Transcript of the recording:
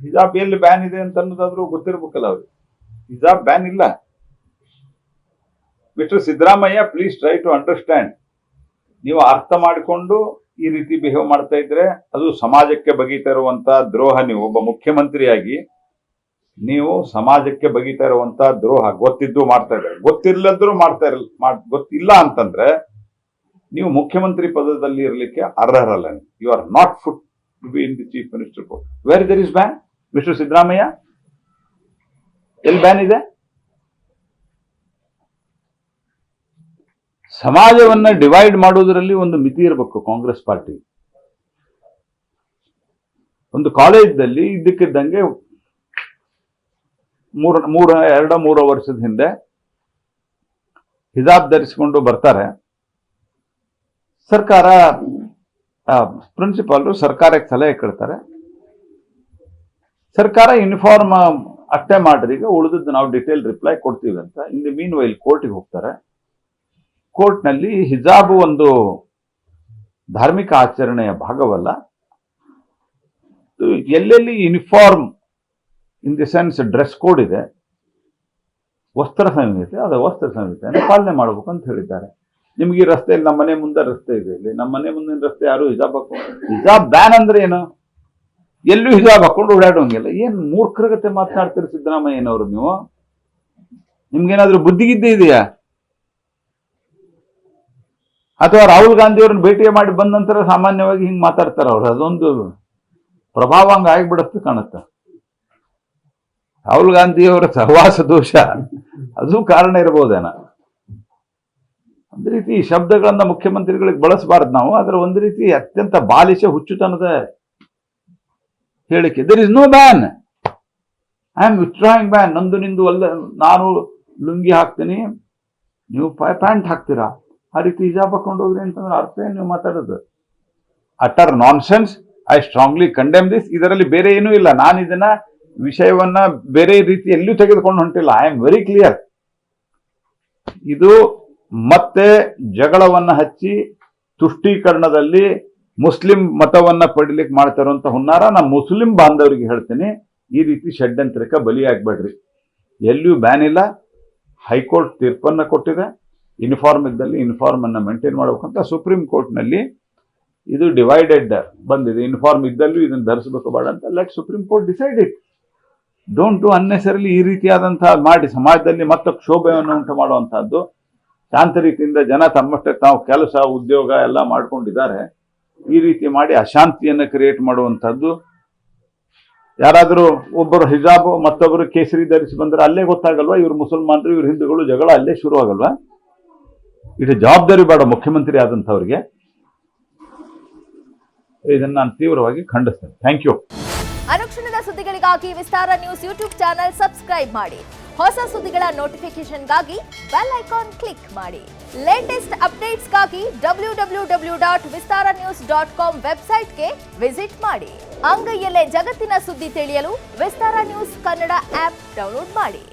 ಹಿಜಾಬ್ ಎಲ್ಲಿ ಬ್ಯಾನ್ ಇದೆ ಅಂತ ಅನ್ನೋದಾದ್ರೂ ಗೊತ್ತಿರ್ಬೇಕಲ್ಲ ಅವ್ರಿಗೆ. ಹಿಜಾಬ್ ಬ್ಯಾನ್ ಇಲ್ಲ. Mister Siddaramaiah, please try to understand. ನೀವು ಅರ್ಥ ಮಾಡಿಕೊಂಡು ಈ ರೀತಿ ಬಿಹೇವ್ ಮಾಡ್ತಾ ಇದ್ರೆ ಅದು ಸಮಾಜಕ್ಕೆ ಬಗೀತಾ ಇರುವಂತ ದ್ರೋಹ. ನೀವು ಒಬ್ಬ ಮುಖ್ಯಮಂತ್ರಿಯಾಗಿ ನೀವು ಸಮಾಜಕ್ಕೆ ಬಗೀತಾ ಇರುವಂತ ದ್ರೋಹ ಗೊತ್ತಿದ್ದು ಮಾಡ್ತಾ ಇದ್ದಾರೆ, ಗೊತ್ತಿಲ್ಲದ್ರೂ ಗೊತ್ತಿಲ್ಲ ಅಂತಂದ್ರೆ ನೀವು ಮುಖ್ಯಮಂತ್ರಿ ಪದದಲ್ಲಿ ಇರಲಿಕ್ಕೆ ಅರ್ಹರಲ್ಲ. You are not fit to be in the chief minister post. Where there is ban? Mister Siddaramaiah, ಎಲ್ಲಿ ಬ್ಯಾನ್ ಇದೆ? ಸಮಾಜವನ್ನ ಡಿವೈಡ್ ಮಾಡುವುದರಲ್ಲಿ ಒಂದು ಮಿತಿ ಇರಬೇಕು ಕಾಂಗ್ರೆಸ್ ಪಾರ್ಟಿ. ಒಂದು ಕಾಲೇಜ್ನಲ್ಲಿ ಇದ್ದಕ್ಕಿದ್ದಂಗೆ 2-3 ವರ್ಷದ ಹಿಂದೆ ಹಿಜಾಬ್ ಧರಿಸಿಕೊಂಡು ಬರ್ತಾರೆ. ಸರ್ಕಾರ ಪ್ರಿನ್ಸಿಪಾಲ್ರು ಸರ್ಕಾರಕ್ಕೆ ಸಲಹೆ ಕೇಳ್ತಾರೆ. ಸರ್ಕಾರ ಯೂನಿಫಾರ್ಮ್ ಅಷ್ಟೇ ಮಾಡ್ರಿ, ಈಗ ಉಳಿದದ್ದು ನಾವು ಡಿಟೇಲ್ ರಿಪ್ಲೈ ಕೊಡ್ತೀವಿ ಅಂತ. ಇನ್ ದಿ ಮೀನ್ ವೈಲ್ ಕೋರ್ಟಿಗೆ ಹೋಗ್ತಾರೆ. ಕೋರ್ಟ್ನಲ್ಲಿ ಹಿಜಾಬ್ ಒಂದು ಧಾರ್ಮಿಕ ಆಚರಣೆಯ ಭಾಗವಲ್ಲ. ಎಲ್ಲೆಲ್ಲಿ uniform in the sense dress code ಇದೆ, ವಸ್ತ್ರ ಸಂಹಿತೆ, ಅದು ವಸ್ತ್ರ ಸಂಹಿತೆಯನ್ನು ಪಾಲನೆ ಮಾಡಬೇಕು ಅಂತ ಹೇಳಿದ್ದಾರೆ. ನಿಮ್ಗೆ ಈ ರಸ್ತೆಯಲ್ಲಿ, ನಮ್ಮ ಮನೆ ಮುಂದೆ ರಸ್ತೆ ಇದೆ, ಇಲ್ಲಿ ನಮ್ಮ ಮನೆ ಮುಂದಿನ ರಸ್ತೆ ಯಾರು ಹಿಜಾಬ್ ಹಾಕೊಂಡು, ಹಿಜಾಬ್ ಬ್ಯಾನ್ ಅಂದ್ರೆ ಏನು? ಎಲ್ಲೂ ಹಿಜಾಬ್ ಹಾಕೊಂಡು ಓಡಾಡೋಂಗಿಲ್ಲ. ಏನ್ ಮೂರ್ಖರಗತೆ ಮಾತನಾಡ್ತೀರಿ ಸಿದ್ದರಾಮಯ್ಯನವರು ನೀವು? ನಿಮ್ಗೇನಾದ್ರೂ ಬುದ್ಧಿಗಿದ್ದೇ ಇದೆಯಾ? ಅಥವಾ ರಾಹುಲ್ ಗಾಂಧಿ ಅವ್ರನ್ನ ಭೇಟಿ ಮಾಡಿ ಬಂದ ನಂತರ ಸಾಮಾನ್ಯವಾಗಿ ಹಿಂಗ್ ಮಾತಾಡ್ತಾರ ಅವ್ರು, ಅದೊಂದು ಪ್ರಭಾವ ಹಂಗ ಆಗಿಬಿಡತ್ತೆ ಕಾಣುತ್ತೆ. ರಾಹುಲ್ ಗಾಂಧಿ ಅವರ ಸಹವಾಸ ದೋಷ ಅದು ಕಾರಣ ಇರಬಹುದೇನ. ಒಂದು ರೀತಿ ಶಬ್ದಗಳನ್ನ ಮುಖ್ಯಮಂತ್ರಿಗಳಿಗೆ ಬಳಸಬಾರದು ನಾವು. ಅದರ ಒಂದು ರೀತಿ ಅತ್ಯಂತ ಬಾಲಿಶ ಹುಚ್ಚುತನದ ಹೇಳಿಕೆ. There is no ban, I am withdrawing ban. ನಂದು ನಿಂದು ಅಲ್ಲ, ನಾನು ಲುಂಗಿ ಹಾಕ್ತೀನಿ, ನೀವು ಪ್ಯಾಂಟ್ ಹಾಕ್ತೀರಾ, ಆ ರೀತಿ ಹಿಜಾಬ್ ಹಾಕೊಂಡು ಹೋಗ್ರಿ ಅಂತಂದ್ರೆ ಅರ್ಥ ಏನು ನೀವು ಮಾತಾಡೋದು? Utter nonsense. I strongly condemn this. ಇದರಲ್ಲಿ ಬೇರೆ ಏನೂ ಇಲ್ಲ. ನಾನು ಇದನ್ನ ವಿಷಯವನ್ನ ಬೇರೆ ರೀತಿಯಲ್ಲೂ ತೆಗೆದುಕೊಂಡು ಹೊಂಟಿಲ್ಲ. I am very clear. ಇದು ಮತ್ತೆ ಜಗಳವನ್ನ ಹಚ್ಚಿ ತುಷ್ಟೀಕರಣದಲ್ಲಿ ಮುಸ್ಲಿಂ ಮತವನ್ನ ಪಡಿಲಿಕ್ಕೆ ಮಾಡ್ತಾ ಇರುವಂತ ಹುನ್ನಾರ. ನಾನು ಮುಸ್ಲಿಂ ಬಾಂಧವರಿಗೆ ಹೇಳ್ತೀನಿ, ಈ ರೀತಿ ಷಡ್ಯಂತ್ರಕ್ಕೆ ಬಲಿಯಾಗಬೇಡ್ರಿ. ಎಲ್ಲಿಯೂ ಬ್ಯಾನ್ ಇಲ್ಲ. ಹೈಕೋರ್ಟ್ ತೀರ್ಪನ್ನ ಕೊಟ್ಟಿದೆ. ಯೂನಿಫಾರ್ಮ್ ಇದ್ದಲ್ಲಿ ಯೂನಿಫಾರ್ಮ್ ಅನ್ನ ಮೇಂಟೈನ್ ಮಾಡಬೇಕಂತ. ಸುಪ್ರೀಂ ಕೋರ್ಟ್ ನಲ್ಲಿ ಇದು ಡಿವೈಡೆಡ್ ಬಂದಿದೆ. ಯೂನಿಫಾರ್ಮ್ ಇದ್ದಲ್ಲೂ ಇದನ್ನು ಧರಿಸಬೇಕು ಬೇಡ ಅಂತ. Let supreme court decide it. Don't do unnecessarily ಈ ರೀತಿಯಾದಂತಹ ಮಾಡಿ ಸಮಾಜದಲ್ಲಿ ಮತ್ತೆ ಕ್ಷೋಭೆಯನ್ನು ಉಂಟು ಮಾಡುವಂತಹದ್ದು. ಶಾಂತ ರೀತಿಯಿಂದ ಜನ ತಮ್ಮಷ್ಟೇ ತಾವು ಕೆಲಸ ಉದ್ಯೋಗ ಎಲ್ಲ ಮಾಡ್ಕೊಂಡಿದ್ದಾರೆ. ಈ ರೀತಿ ಮಾಡಿ ಅಶಾಂತಿಯನ್ನು ಕ್ರಿಯೇಟ್ ಮಾಡುವಂತಹದ್ದು. ಯಾರಾದರೂ ಒಬ್ಬರು ಹಿಜಾಬ್ ಮತ್ತೊಬ್ಬರು ಕೇಸರಿ ಧರಿಸಿ ಬಂದ್ರೆ ಅಲ್ಲೇ ಗೊತ್ತಾಗಲ್ವಾ ಇವ್ರು ಮುಸಲ್ಮಾನರು, ಇವ್ರು ಹಿಂದೂಗಳು, ಜಗಳ ಅಲ್ಲೇ ಶುರು ಆಗಲ್ವಾ? ಇದು ಜವಾಬ್ದಾರಿ ಬೇಡ ಮುಖ್ಯಮಂತ್ರಿ ಆದಂಥವ್ರಿಗೆ? ಇದನ್ನು ನಾನು ತೀವ್ರವಾಗಿ ಖಂಡಿಸ್ತೇನೆ. Thank you. ಅನುಕ್ಷಣದ ಸುದ್ದಿಗಳಿಗಾಗಿ Vistara news YouTube channel subscribe ಮಾಡಿ. ಹೊಸ ಸುದ್ದಿಗಳ ನೋಟಿಫಿಕೇಶನ್ಗಾಗಿ ಬೆಲ್ ಐಕಾನ್ ಕ್ಲಿಕ್ ಮಾಡಿ. ಲೇಟೆಸ್ಟ್ ಅಪ್ಡೇಟ್ಸ್ಗಾಗಿ www.vistaranews.com ವೆಬ್ಸೈಟ್ಗೆ ವಿಸಿಟ್ ಮಾಡಿ. ಅಂಗೈಯಲ್ಲೇ ಜಗತ್ತಿನ ಸುದ್ದಿ ತಿಳಿಯಲು Vistara news Kannada app download ಮಾಡಿ.